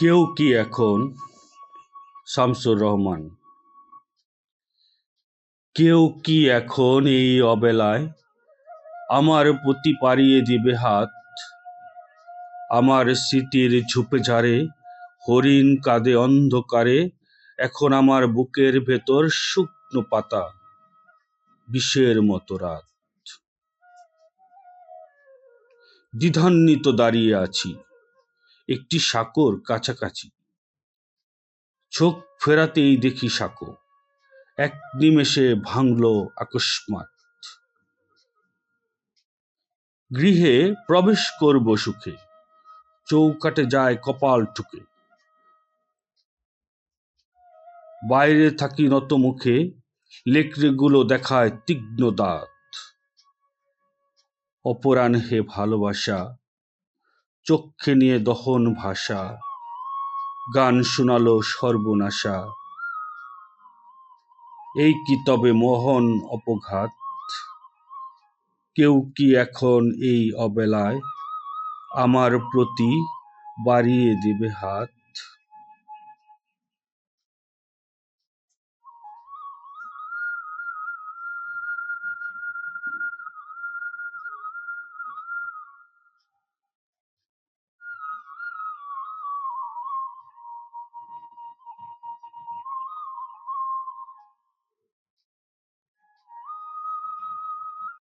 কেউ কি এখন শামসুর রহমান কেউ কি এখন এই অবেলায় আমার প্রতি পাড়িয়ে দিবে হাত? আমার স্মৃতির ঝোপে ঝাড়ে হরিণ কাঁদে অন্ধকারে, এখন আমার বুকের ভেতর শুকনো পাতা, বিষের মতো রাত। দ্বিধান্বিত দাঁড়িয়ে আছি একটি সাঁকোর কাছাকাছি, চোখ ফেরাতেই দেখি সাঁকো এক নিমেষে ভাঙল আকস্মাৎ। গৃহে প্রবেশ করব সুখে, চৌকাটে যায় কপাল ঠুকে, বাইরে থাকি নত মুখে, লেকড়েগুলো দেখায় তীক্ষ্ণ দাঁত। অপরাহ্নে ভালোবাসা, চক্ষে নিয়ে দহন ভাষা, গান শোনালো সর্বনাশা, এই কি তবে মহন অপঘাত? কেউ কি এখন এই অবেলায় আমার প্রতি বাড়িয়ে দিবে হাত?